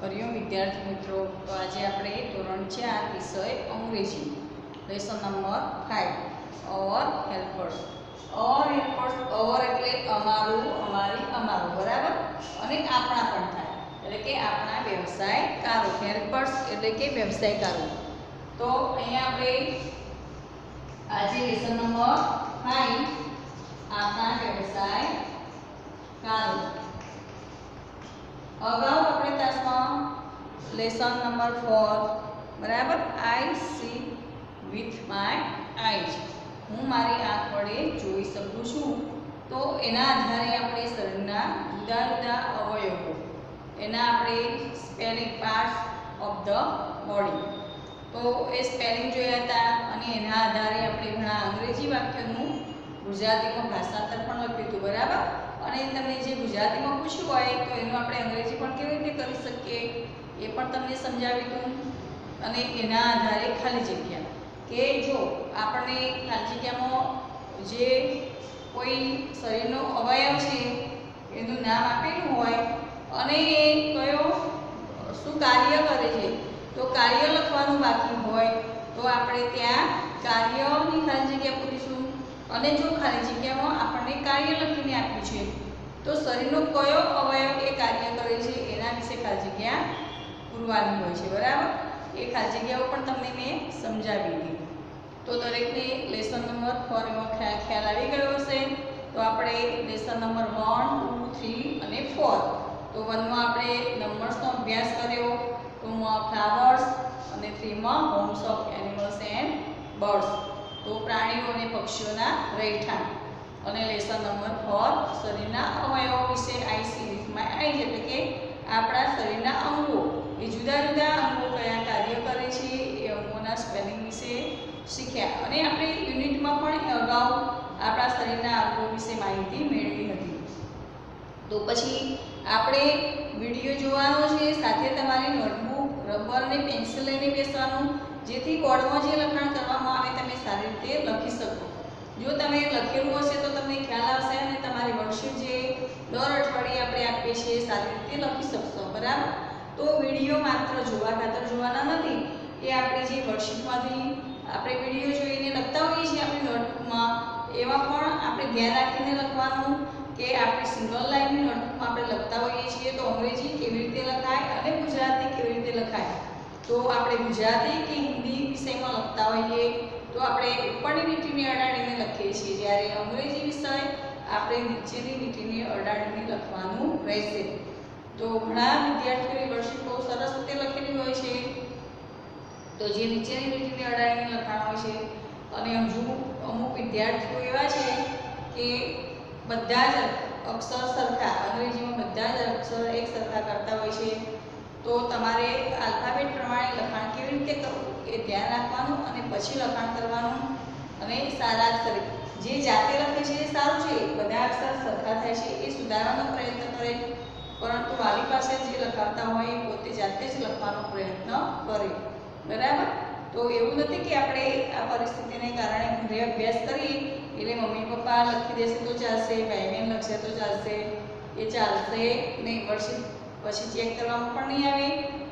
हरिओम विद्यार्थी मित्रों, तो आज આપણે ધોરણ 4 વિષય અંગ્રેજી લેસન નંબર 5 ઓર હેલ્પર્સ ઓર એટલે અમારું અમારી અમારું બરાબર અને આપણા પણ થાય એટલે કે આપણા વ્યવસાયકારો હેલ્પર્સ એટલે કે વ્યવસાયકારો તો અહીંયા આપણે આજે લેસન નંબર 5 આપણા વ્યવસાયકારો अगाऊ अपने क्लासમાં લેસન નંબર 4 બરાબર I C with my eyes હું મારી આંખ વડે જોઈ શકું છું તો એના આધારે આપણે શરીરના જુદા જુદા અવયવો એના આપણે spelling parts of the body તો એ સ્પેલિંગ જોયા હતા અને એના આધારે આપણે ઘણા અંગ્રેજી વાક્યોનું ગુજરાતીમાં ભાષાંતર પણ લખ્યું હતું બરાબર અને તમને જે ગુજરાતીમાં પૂછ્યું હોય તો એનું આપણે અંગ્રેજી પણ કેવી રીતે કરી શકીએ એ પણ તમને સમજાવ્યું અને એના આધારે ખાલી જગ્યા કે જો આપણને ખાલી જગ્યામાં જે કોઈ શરીરનો અવયવ છે એનું નામ આપેલું હોય અને એ કયો શું કાર્ય કરે છે તો કાર્ય લખવાનું બાકી હોય તો આપણે ત્યાં કાર્યની ખાલી જગ્યા પૂરીશું અને જો ખાલી જગ્યામાં આપણને કાર્ય લખીને આપ્યું છે તો શરીરનો કયો અવયવ એ કાર્ય કરે છે એના વિશે ખાલી જગ્યા પૂરવાની હોય છે બરાબર એ ખાલી જગ્યાઓ પણ તમને મેં સમજાવી દીધી તો દરેકને લેસન નંબર 4 એમાં ખ્યાલ આવી ગયો હશે તો આપણે લેસન નંબર 1, 2, 3 અને 4 તો 1 માં આપણે નંબર્સનો અભ્યાસ કર્યો 2 માં ફ્લાવર્સ અને 3 માં homes of animals and birds તો પ્રાણીઓ અને પક્ષીઓના રહેઠાણ અને લેસન નંબર 4 શરીરના અવયવો વિશે I C with my eyes એટલે કે આપણા શરીરના અંગો એ જુદા જુદા અંગો કયા કાર્ય કરે છે એ અંગોના સ્પેલિંગ વિશે શીખ્યા અને આપણે યુનિટમાં પણ અગાઉ આપણા શરીરના અંગો વિશે માહિતી મેળવી હતી તો પછી આપણે વિડીયો જોવાનો છે સાથે તમારી નોટબુક રબર અને પેન્સિલ લઈને બેસવાનું જેથી બોર્ડમાં જે લખાણ કરવામાં આવે તમે સારી રીતે લખી શકો જો તમે લખેલું હશે તો તમને ખ્યાલ આવશે અને તમારી વર્કશીટ જે દર અઠવાડિયે આપણે આપીએ છીએ સારી રીતે લખી શકશો બરાબર તો વિડીયો માત્ર જોવા ખાતર જોવાના નથી એ આપણે જે વર્કશીટમાંથી આપણે વિડીયો જોઈને લખતા હોઈએ છીએ આપણી નોટબુકમાં એવા પણ આપણે ધ્યાન રાખીને લખવાનું કે આપણે સિંગલ લાઇનની નોટબુકમાં આપણે લખતા હોઈએ છીએ તો અંગ્રેજી કેવી રીતે લખાય અને ગુજરાતી કેવી રીતે લખાય તો આપણે ગુજરાતી કે હિન્દી વિષયમાં લખતા હોઈએ તો આપણે ઉપરની લીટીને અડાડીને લખીએ છીએ જ્યારે અંગ્રેજી વિષય આપણે નીચેની લીટીને અડાડીને લખવાનું રહેશે તો ઘણા વિદ્યાર્થીઓની વર્કશીટ બહુ સરસ રીતે લખેલી હોય છે તો જે નીચેની લીટીને અડાડીને લખાણ હોય છે અને હજુ અમુક વિદ્યાર્થીઓ એવા છે કે બધા જ અક્ષર સરખા અંગ્રેજીમાં બધા જ અક્ષર એક સરખા કરતા હોય છે તો તમારે આલ્ફાબેટ પ્રમાણે લખાણ કેવી રીતે કરવું એ ધ્યાન રાખવાનું અને પછી લખાણ કરવાનું અને સારા અક્ષરે જે જાતે લખે છે એ સારું છે બધા અક્ષર સરખા થાય છે એ સુધારવાનો પ્રયત્ન કરે પરંતુ વાલી પાસે જે લખાવતા હોય એ પોતે જાતે જ લખવાનો પ્રયત્ન કરે બરાબર તો એવું નથી કે આપણે આ પરિસ્થિતિને કારણે ઘરે અભ્યાસ કરીએ એટલે મમ્મી પપ્પા લખી દેશે તો ચાલશે ભાઈ બહેન લખશે તો ચાલશે એ ચાલશે નહીં વર્ષે પછી ચેક કરવામાં પણ નહીં આવે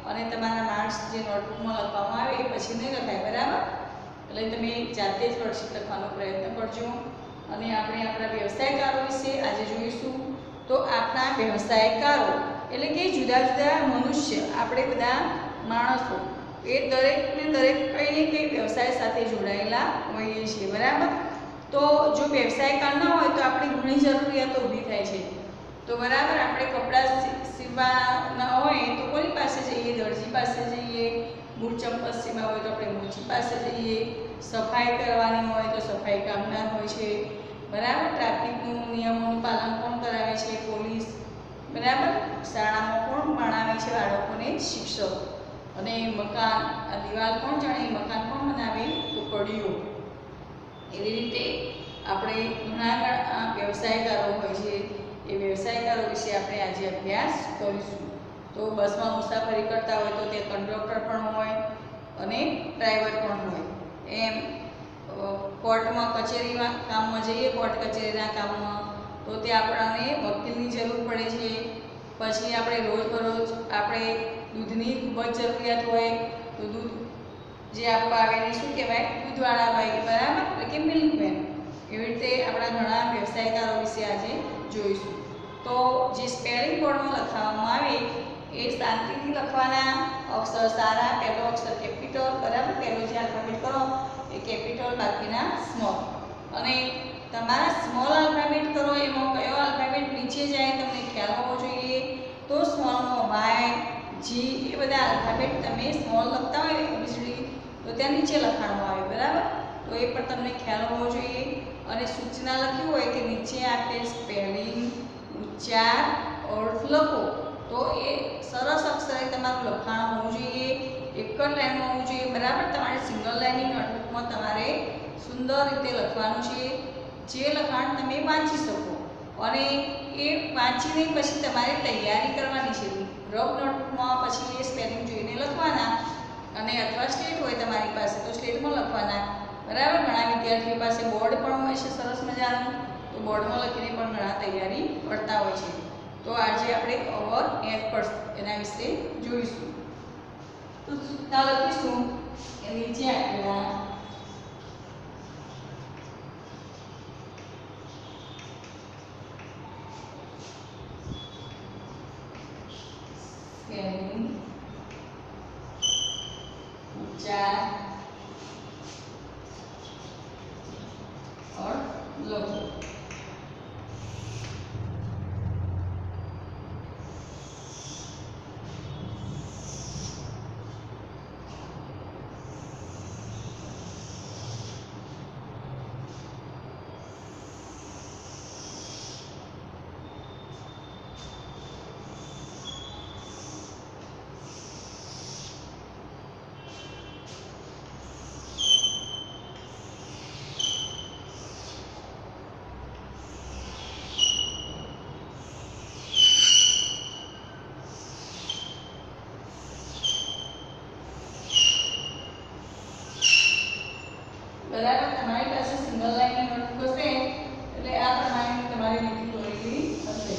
અને તમારા માર્ક્સ જે નોટબુકમાં લખવામાં આવે એ પછી નહીં લખાય બરાબર એટલે તમે જાતે જ વર્કશીટ લખવાનો પ્રયત્ન કરજો અને આપણે આપણા વ્યવસાયકારો વિશે આજે જોઈશું તો આપણા વ્યવસાયકારો એટલે કે જુદા જુદા મનુષ્ય આપણે બધા માણસો એ દરેકને દરેક કંઈ ને કંઈ વ્યવસાય સાથે જોડાયેલા હોઈએ છીએ બરાબર તો જો વ્યવસાયકાર ન હોય તો આપણી ઘણી જરૂરિયાતો ઊભી થાય છે તો બરાબર આપણે કપડાં સીવવાના હોય તો કોની પાસે જઈએ દરજી પાસે જઈએ બૂટ ચંપલ સીવવા હોય તો આપણે મોચી પાસે જઈએ સફાઈ કરવાની હોય તો સફાઈ કામદાર હોય છે બરાબર ટ્રાફિકનું નિયમોનું પાલન કોણ કરાવે છે પોલીસ બરાબર શાળામાં કોણ ભણાવે છે બાળકોને શિક્ષક અને મકાન આ દિવાલ કોણ જાણે મકાન કોણ બનાવે તો કડીઓ એવી રીતે આપણે ઘણા વ્યવસાયકારો હોય છે એ વ્યવસાયકારો વિશે આપણે આજે અભ્યાસ કરીશું તો બસમાં મુસાફરી કરતા હોય તો તે કંડક્ટર પણ હોય અને ડ્રાઈવર પણ હોય એમ કોર્ટમાં કચેરીમાં કામમાં જઈએ કોર્ટ કચેરીના કામમાં તો તે આપણને વકીલની જરૂર પડે છે પછી આપણે રોજબરોજ આપણે દૂધની ખૂબ જ જરૂરિયાત હોય તો દૂધ જે આપવા આવે એને શું કહેવાય? દૂધવાળા ભાઈ, બરાબર, એટલે કે મિલ્કમેન. એવી રીતે આપણા ઘણા વ્યવસાયકારો વિશે આજે જોઈશું. તો જે સ્પેલિંગ બોર્ડમાં લખાવવામાં આવે એ શાંતિથી લખવાના, અક્ષર સારા, પહેલો અક્ષર કેપિટલ, બરાબર, પહેલો જે આલ્ફાબેટ કરો એ કેપિટલ, બાકીના સ્મોલ. અને તમારા સ્મોલ આલ્ફાબેટ કરો એમાં કયો આલ્ફાબેટ નીચે જાય તમને ખ્યાલ હોવો જોઈએ. તો સ્મોલમાં વાય, જી એ બધા આલ્ફાબેટ તમે સ્મોલ લખતા હોય એબીસીડી તો ત્યાં નીચે લખાણમાં આવે, બરાબર, તો એ પણ તમને ખ્યાલ હોવો જોઈએ. અને સૂચના લખ્યું હોય કે નીચે આપેલ સ્પેલિંગ, ઉચ્ચાર, અર્થ લખો તો એ સરસ અક્ષરે તમારું લખાણ હોવું જોઈએ, એક જ લાઈનમાં હોવું જોઈએ, બરાબર. તમારે સિંગલ લાઈનની નોટબુકમાં તમારે સુંદર રીતે લખવાનું છે, જે લખાણ તમે વાંચી શકો. અને એ વાંચીને પછી તમારે તૈયારી કરવાની છે. રફ નોટબુકમાં પછી એ સ્પેલિંગ જોઈને લખવાના, અને અથવા સ્લેટ હોય તમારી પાસે તો સ્લેટમાં લખવાના, બરાબર. ઘણા વિદ્યાર્થીઓ પાસે બોર્ડ પણ હોય છે સરસ મજાનું, તો બોર્ડમાં લખીને પણ ઘણા તૈયારી કરતા હોય છે. તો આજે આપણે અવર એફર્ટ્સ એના વિશે જોઈશું. તો સૂચના લખીશું કે નીચે આપેલા સ્પેલિંગ, ઉચ્ચાર, અર્થ લખો. બરાબર, તમારી પાસે સિંગલ લાઈનની નોટબુક હશે એટલે આ પ્રમાણે તમારી લીટી દોરેલી હશે.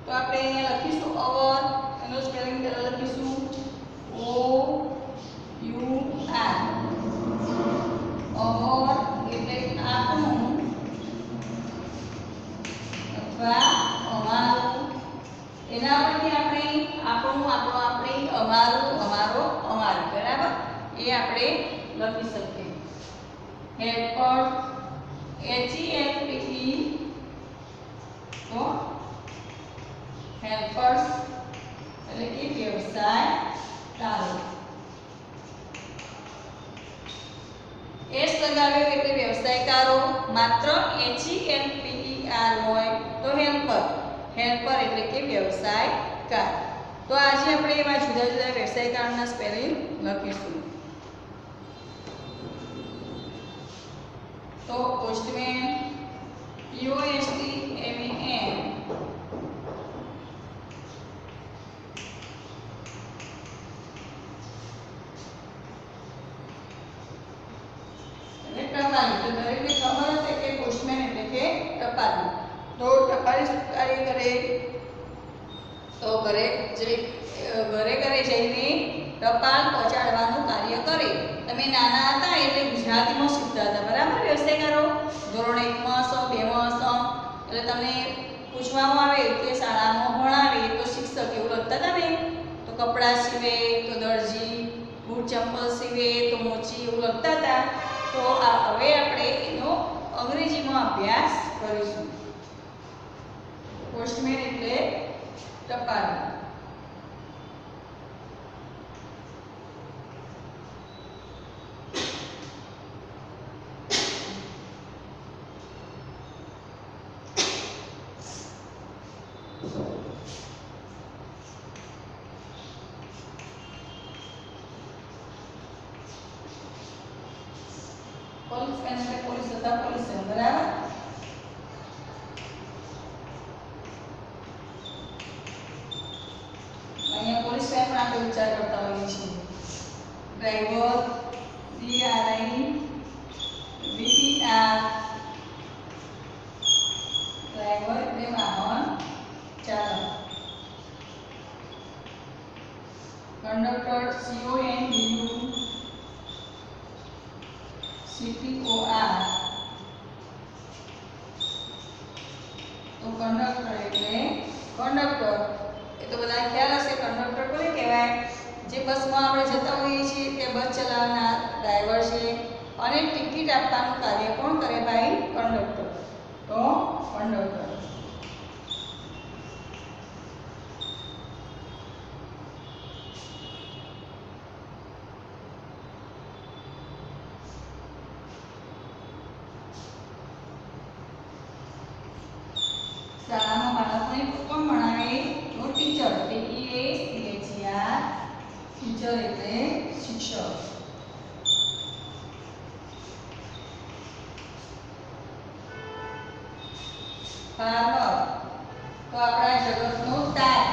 તો આપણે અહીંયા લખીશું અવર, એનો સ્પેલિંગ પહેલા લખીશું ઓ યુ આર. અવર એટલે આપણું અથવા અમારું. એના પરથી આપણે આપણું, આપણો, આપણી, અમારું, અમારો, અમારી, બરાબર, એ આપણે લખી શકીએ. હેલ્પર, HELPE, તો હેલ્પર્સ એટલે કે વ્યવસાયકારો. એસ લગાવ્યો એટલે વ્યવસાયકારો. માત્ર HELPER હોય તો હેલ્પર. હેલ્પર એટલે કે વ્યવસાયકાર. તો આજે આપણે એવા જુદા જુદા વ્યવસાયકારોના સ્પેલિંગ લખીશું. તો પોસ્ટમેન, POSTMAN, ટપાલી. તો દરેકને ખબર હશે કે પોસ્ટમેન એટલે કે ટપાલી. તો ટપાલી શું કાર્ય કરે? તો ઘરે જઈને ટપાલ પહોંચાડવાનું કાર્ય કરે. તમે નાના હતા એટલે ગુજરાતીમાં શીખતા હતા, બરાબર, વ્યવસાયકારો. ધોરણ 1માં છો, 2માં છો એટલે તમને પૂછવામાં આવે કે શાળામાં ભણાવે તો શિક્ષક એવું લખતા હતા ને, તો કપડાં સીવે તો દરજી, બૂટ ચંપલ સીવે તો મોચી, એવું લખતા હતા. તો હવે આપણે એનો અંગ્રેજીમાં અભ્યાસ કરીશું. પોસ્ટમેન એટલે ટપાલી. પોલીસ એટલે પોલીસ હતા, પોલીસ, બરાબર. પણ આપણે ઉચ્ચાર કરતા હોઈએ છીએ. ડ્રાઈવર, DRIVER, ડ્રાઈવર એટલે વાહન ચાલક. Conductor, CONDUCTOR. તો કંડક્ટર એટલે કંડક્ટર એ તો બધાને ખ્યાલ હશે. કંડક્ટર કોને કહેવાય? જે બસમાં આપણે જતા હોઈએ છીએ તે બસ ચલાવનાર ડ્રાઈવર છે. અને ટિકિટ આપવાનું કાર્ય કોણ કરે ભાઈ? કંડક્ટર. તો કંડક્ટર. શાળામાં બાળકોને કોણ ભણાવે? તો ટીચર. TEACHER. ટીચર એટલે શિક્ષક. ફાર્મર તો આપણા જગતનો તાત.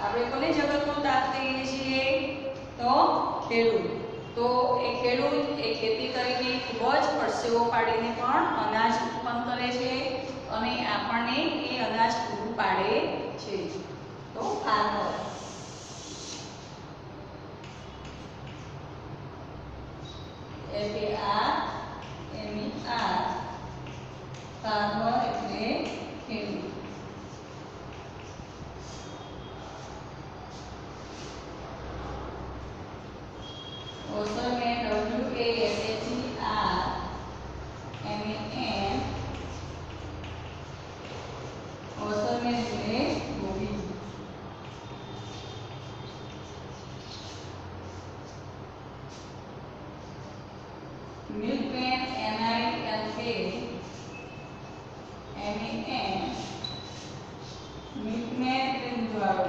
આપણે કોને જગતનો તાત કહીએ છીએ? તો ખેડૂત. તો એ ખેડૂત એ ખેતી કરીને ખૂબ જ પરસેવો પાડીને પણ અનાજ ઉત્પન્ન કરે છે અને આપણને એ અનાજ પૂરું પાડે છે. તો ફાર્મર. FARMER. ફાર્મર એટલે ખેડૂત. Washerman, WASHERMAN. વોશરમેન એટલે ધોબી. Milkman, MILKMAN. મિલ્કમેન એટલે દૂધવાળો.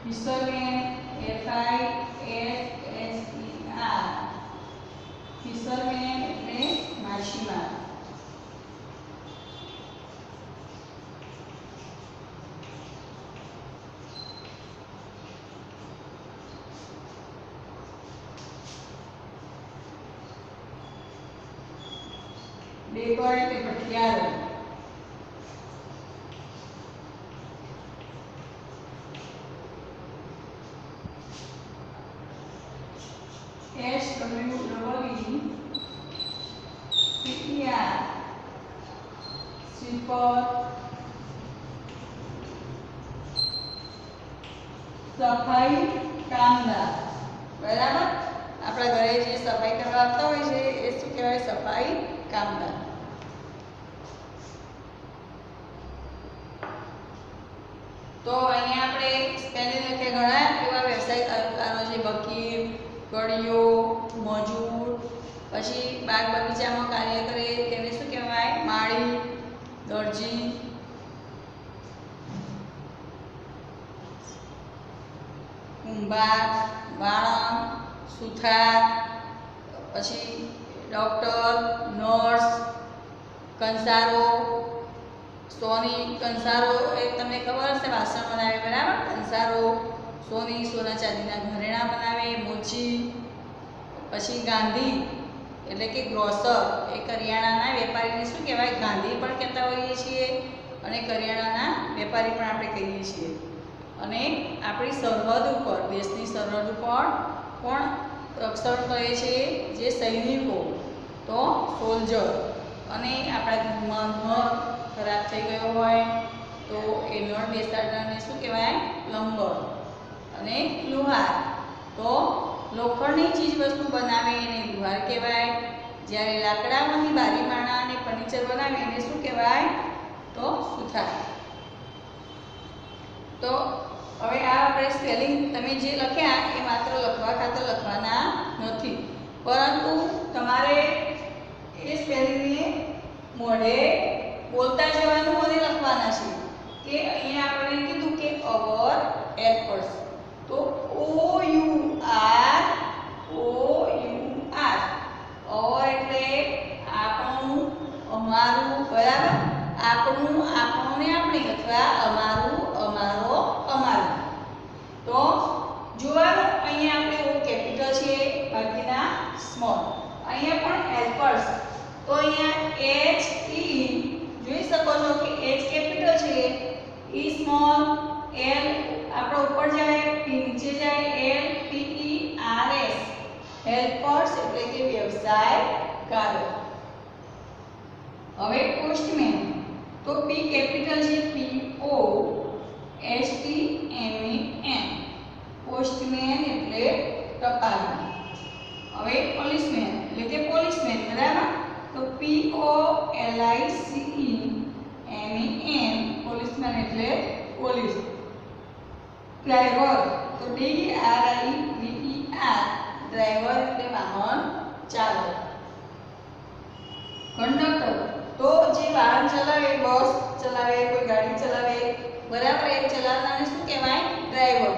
Fisherman, FISHER. ફિશરમેન એટલે માછીમાર. બેકર એટલે ભઠિયારો. SWEEPER. સ્વીપર. સફાઈ કામદાર. બરાબર. આપણા ઘરે જે સફાઈ કરવા આવતા હોય છે એ શું કહેવાય? સફાઈ કામદાર. તો અહીંયા આપણે સ્પેલિંગ લખે ઘણા એવા વ્યવસાય કારો છે. વકીલ, કડિયો, મજૂર. પછી બાગ બગીચામાં કાર્ય કરે તેને શું કહેવાય? માળી, દરજી. કુંભાર, વાળંદ, સુથાર. પછી ડૉક્ટર, નર્સ, કંસારો. સોની કંસારો એ તમને ખબર હશે વાસણ બનાવે. બરાબર. કંસારો. સોની સોના ચાંદીના ઘરેણાં બનાવે. મોચી. પછી ગાંધી એટલે કે ગ્રોસર એ કરિયાણાના વેપારીને શું કહેવાય? ગાંધી પણ કહેતા હોઈએ છીએ અને કરિયાણાના વેપારી પણ આપણે કહીએ છીએ. અને આપણી સરહદ ઉપર, દેશની સરહદ ઉપર પણ રક્ષણ કરે છે જે સૈનિકો. તો સોલ્જર. અને આપણા ઘરમાં નળ ખરાબ થઈ ગયો હોય તો એ નળ બેસાડનારને શું કહેવાય? પ્લમ્બર. અને લુહાર તો લોખંડની ચીજ વસ્તુ બનાવે એને લુહાર કહેવાય. જ્યારે લાકડામાંથી બારી માણા અને ફર્નિચર બનાવે એને શું કહેવાય? તો સુથાર. તો હવે આ આપણે સ્પેલિંગ તમે જે લખ્યા એ માત્ર લખવા ખાતર લખવાના નથી, પરંતુ તમારે એ સ્પેલિંગને મોઢે બોલતા જવાનું અને લખવાના છે. કે અહીંયા આપણે કીધું કે અવર એફર્ટ્સ. તો OUR. અવર એટલે આપણું આપણોને આપણી અથવા અમારું અમારો અમારું. તો જોવાનું અહીંયા આપણે ઓ કેપિટલ છે બાકીના સ્મોલ. અહીંયા પણ હેલ્પર્સ તો અહીંયા H E જોઈ શકો છો કે H કેપિટલ છે, E સ્મોલ, L આપણો ઉપર જાય, P નીચે જાય, L P E R S helpers એટલે કે વ્યવસાયકારો. હવે પોસ્ટમેન તો P કેપિટલ છે, P O S T M E N postman એટલે ટપાલી. હવે પોલીસમેન એટલે કે પોલીસમેન બરાબર, તો P O L I C E M E N policeman એટલે પોલીસ. ડ્રાઈવર તો D R I V E R driver એટલે વાહન ચાલક. કંડક્ટર તો જે વાહન ચલાવે, બસ ચલાવે, કોઈ ગાડી ચલાવે બરાબર, એ ચલાવનારને શું કહેવાય? ડ્રાઈવર.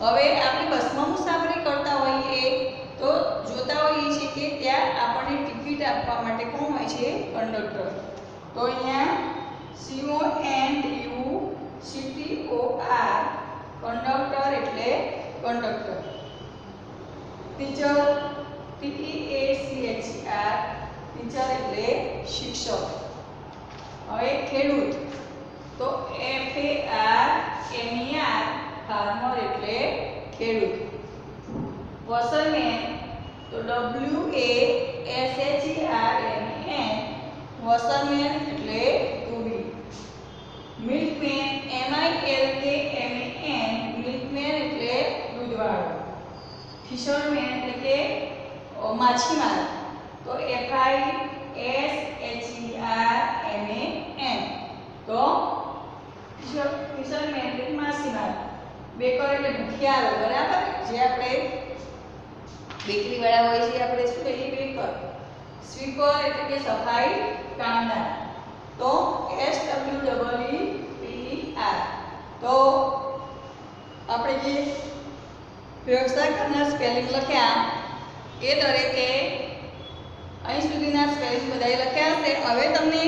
હવે આપણે બસમાં મુસાફરી કરતા હોઈએ તો જોતા હોઈએ છીએ કે ત્યાં આપણને ટિકિટ આપવા માટે કોણ હોય છે? કંડક્ટર. તો અહીંયા CONDUCTOR કંડક્ટર એટલે કંડક્ટર. ટીચર TEACHER ટીચર એટલે શિક્ષક. હવે ખેડૂત તો FARMER ફાર્મર એટલે ખેડૂત. વોશરમેન તો WASHERMAN વોશરમેન એટલે ધોબી. મિલ્કમેન MILKMAN મિલ્કમેન એટલે દૂધવાળો. ફિશરમેન એટલે કે માછીમાર તો FISHERMAN તો ફિશરમેન એટલે માછીમાર. બેકર એટલે ભૂખિયારો બરાબર, જે આપણે બેકરી વાળા હોય છે આપણે શું કહીએ? બેકર. સ્વીપર એટલે કે સફાઈ કામદાર તો SWEEPER. તો આપણે જે વ્યવસાય કરનાર સ્પેલિંગ લખ્યા એ દરેકે અહીં સુધીના સ્પેલિંગ બધાએ લખ્યા હશે. હવે તમને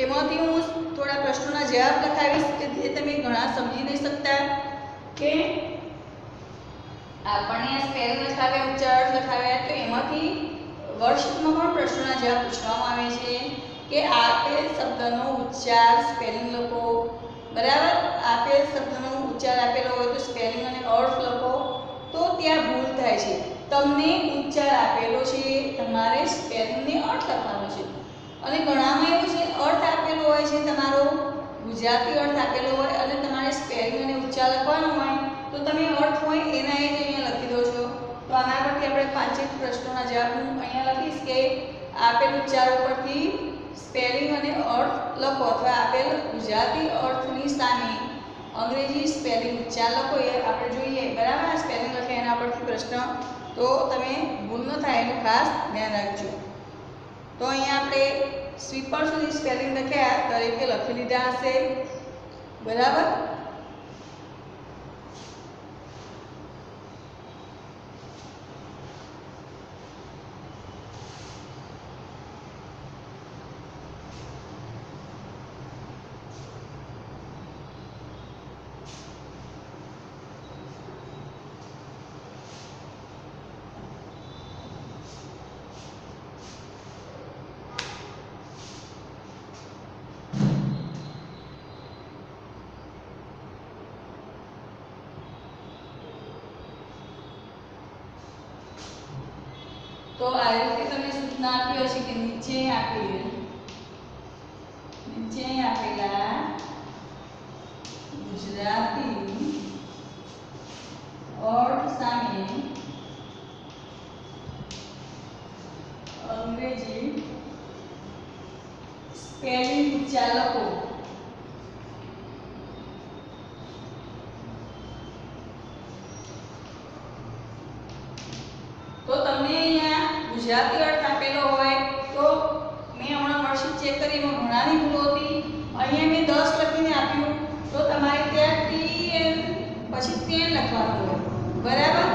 એમાંથી હું થોડા પ્રશ્નોના જવાબ લખાવીશ કે જે તમે ઘણા સમજી નહીં શકતા, કે આપણને આ સ્પેલિંગ લખાવ્યા, ઉચ્ચારણ લખાવ્યા, તો એમાંથી વર્કશીટમાં પણ પ્રશ્નોના જવાબ પૂછવામાં આવે છે કે આપેલ શબ્દનો ઉચ્ચાર સ્પેલિંગ લખો બરાબર. આપેલ શબ્દનો ઉચ્ચાર આપેલો હોય તો સ્પેલિંગ અને અર્થ લખો. તો ત્યાં ભૂલ થાય છે. તમને ઉચ્ચાર આપેલો છે, તમારે સ્પેલિંગને અર્થ લખવાનો છે. અને ઘણામાં એવું છે અર્થ આપેલો હોય છે, તમારો ગુજરાતી અર્થ આપેલો હોય અને તમારે સ્પેલિંગ અને ઉચ્ચાર લખવાનો હોય તો તમે અર્થ હોય એના એ જ અહીંયા લખી દો છો. તો આના પરથી આપણે 5 પ્રશ્નોના જવાબ હું અહીંયા લખીશ કે આપેલ ઉચ્ચાર ઉપરથી સ્પેલિંગ અને અર્થ લખો, અથવા આપેલ ગુજરાતી અર્થની સામે અંગ્રેજી સ્પેલિંગ ઉચ્ચાર લખો. એ આપણે જોઈએ બરાબર. આ સ્પેલિંગ લખે એના પરથી પ્રશ્ન, તો તમે ભૂલ ન થાય એનું ખાસ ધ્યાન રાખજો. તો અહીંયા આપણે સ્વીપર સુધી સ્પેલિંગ લખ્યા દરેકે લખી લીધા હશે બરાબર. તો આ રીતે તમે સૂચના આપી હશે કે નીચે આપેલા ગુજરાતી અર્થ સામે અંગ્રેજી સ્પેલિંગ ઉચ્ચાર લખો. તો તમને અહીંયા ગુજરાતી અર્થ આપેલો હોય તો મેં હમણાં વર્કશીટ ચેક કરી, એમાં ઘણાની ભૂલો હતી. અહીંયા મેં 10 લખીને આપ્યું તો તમારે ત્યાં TN પછી 10 લખવાનું હોય બરાબર.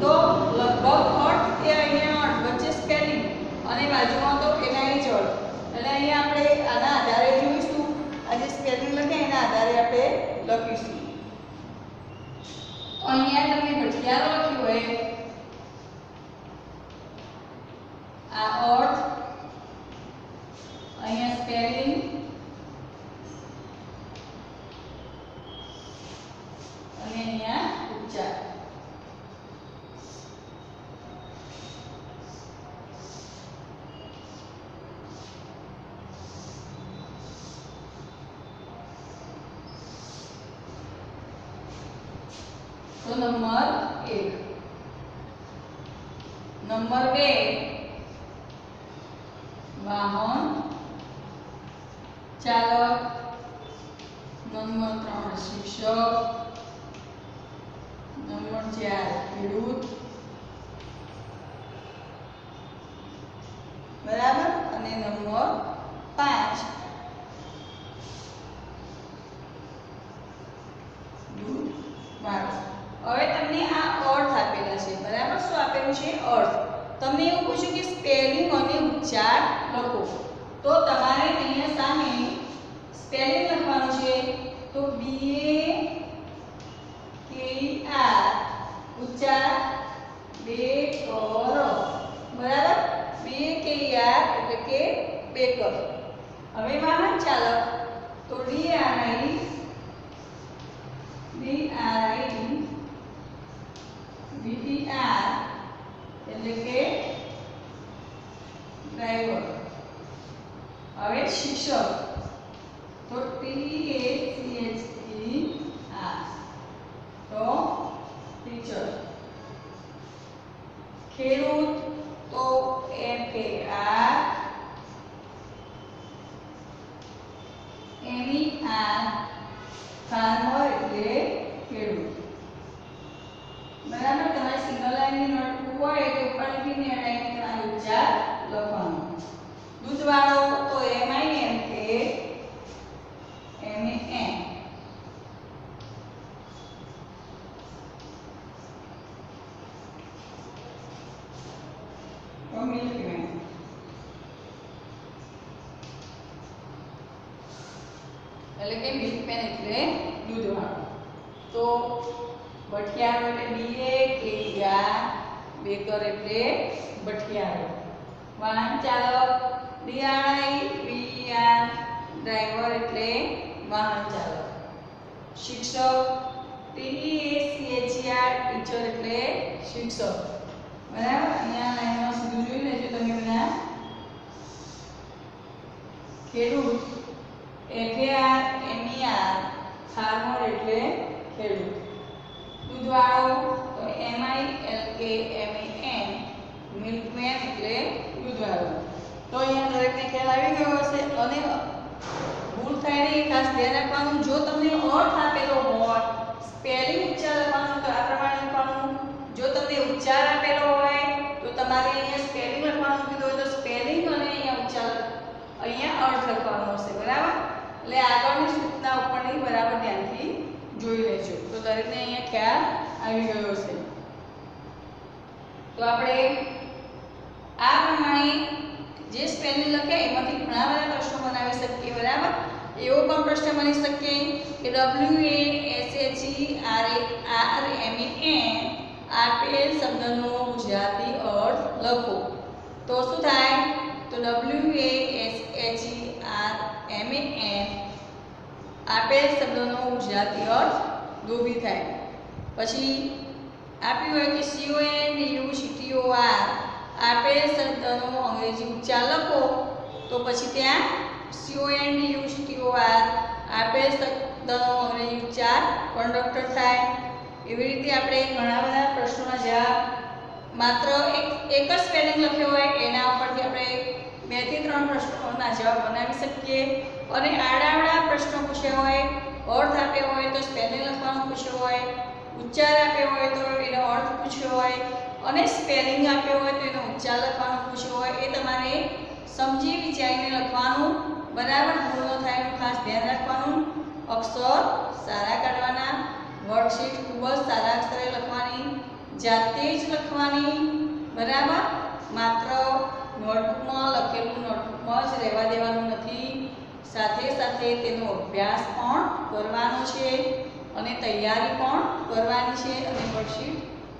તો લગભગ અર્થ એ અહીંયા અર્થ વચ્ચે સ્પેલિંગ અને બાજુમાં તો એના જ અર્થ. એટલે અહીંયા આપણે આના આધારે જોઈશું આ અર્થ, અહીંયા સ્પેલિંગ અને અહીંયા ઉચ્ચાર. તો નંબર 1. નંબર 2 વાહન ચાલક. નંબર 3 શિક્ષક. નંબર 4 ખેડૂત. બરાબર. અને નંબર 5 દૂધ વાળો. હવે તમને આ અર્થ આપેલા છે. બરાબર. શું આપેલું છે? અર્થ. તમને એવું પૂછ્યું કે સ્પેલિંગ અને ઉચ્ચાર લખો, તો તમારે અહીંયા સામે સ્પેલિંગ લખવાનું છે. તો BAKER ઉચ્ચાર બેકર. બરાબર. BAKER એટલે કે બેકર. હવે વાહન ચાલક તો DRIVER એટલે કે ડ્રાઈવર. હવે શિક્ષક તો TACHER તો ટીચર. ખેડૂત તો FAR ફાર્મર એટલે ખેડૂત. બરાબર. તમારે સિંગલ લાઈનની નોટબુક હોય તો ઉપર લખીને એ લાઈનને તમારે ઉચ્ચાર લખવાનો. દૂધવાળો તો MIN કે MAN. તો મિલ્કમેન. એટલે કે મિલ્કમેન એટલે દૂધવાળો. તો ભઠિયારો એટલે BAKER બેકર એટલે ભઠિયારો. વાહન ચાલક DRIVER ડ્રાઈવર એટલે વાહન ચાલક. શિક્ષક TECHER ટીચર એટલે શિક્ષક. બરાબર. અહીંયા લાઈનમાં સીધું જોઈ લેજો તમે બધા. ખેડૂત FARMER ફાર્મર એટલે ખેડૂત. દૂધવાળો તો MILKMAN મિલ્કમેન એટલે દૂધવાળો. તો અહીંયા દરેકને ખ્યાલ આવી ગયો હશે. અને ભૂલ થાય નહીં, ખાસ ધ્યાન રાખવાનું. જો તમને અર્થ આપેલો હોય, સ્પેલિંગ ઉચ્ચાર લખવાનું તો આ પ્રમાણે લખવાનું. જો તમને ઉચ્ચાર આપેલો હોય તો તમારે અહીંયા સ્પેલિંગ લખવાનું કીધું હોય તો સ્પેલિંગ અને અહીંયા ઉચ્ચાર, અહીંયા અર્થ લખવાનો હશે. બરાબર. એટલે આગળની સૂચના ઉપરની બરાબર ધ્યાનથી જોઈ લેજો, તો દરેકને અહીંયા ખ્યાલ આવી ગયો હશે. તો આપણે આ પ્રમાણે જે સ્પેલિંગ લખ્યા એમાંથી ઘણા બધા પ્રશ્નો બનાવી શકીએ. બરાબર. એવો પણ પ્રશ્ન બની શકે કે WASHERARMAN આપેલ શબ્દનો ગુજરાતી અર્થ લખો. તો શું થાય? તો WASHERARMAN આપેલ શબ્દનો ગુજરાતી અર્થ દોભી થાય. પછી આપ્યું હોય કે CONDUCTOR આપેલ શબ્દનો અંગ્રેજી ઉચ્ચાર લખો. તો પછી ત્યાં CONDUCTOR આપેલ શબ્દનો અંગ્રેજી ઉચ્ચાર કંડક્ટર થાય. એવી રીતે આપણે ઘણા બધા પ્રશ્નોના જવાબ માત્ર એક જ સ્પેલિંગ લખ્યો હોય એના ઉપરથી આપણે 2 થી 3 પ્રશ્નોના જવાબ બનાવી શકીએ. અને આડાવડા પ્રશ્નો પૂછ્યા હોય, અર્થ આપ્યો હોય તો સ્પેલિંગ લખવાનું પૂછ્યો હોય, ઉચ્ચાર આપ્યો હોય તો એનો અર્થ પૂછ્યો હોય, અને સ્પેલિંગ આપ્યો હોય તો એનો ઉચ્ચાર લખવાનું પૂછ્યો હોય. એ તમારે સમજી વિચારીને લખવાનું. બરાબર. ભૂલ ન થાય એનું ખાસ ધ્યાન રાખવાનું. અક્ષર સારા કાઢવાના. વર્કશીટ ખૂબ જ સારા અક્ષરે લખવાની, જાતે જ લખવાની. બરાબર. માત્ર નોટબુકમાં લખેલું નોટબુકમાં જ રહેવા દેવાનું નથી. સાથે સાથે તેનો અભ્યાસ પણ કરવાનો છે અને તૈયારી પણ કરવાની છે અને વર્કશીટ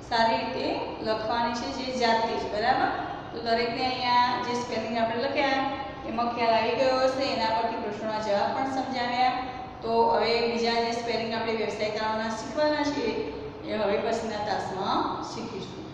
સારી રીતે લખવાની છે, જે જાતે જ. બરાબર. તો દરેકને અહીંયા જે સ્પેલિંગ આપણે લખ્યા એમાં ખ્યાલ આવી ગયો હશે. એના પરથી પ્રશ્નોના જવાબ પણ સમજાવ્યા. તો હવે બીજા જે સ્પેલિંગ આપણે વ્યવસાય કરવાના શીખવાના છીએ એ હવે પછીના તાસમાં શીખીશું.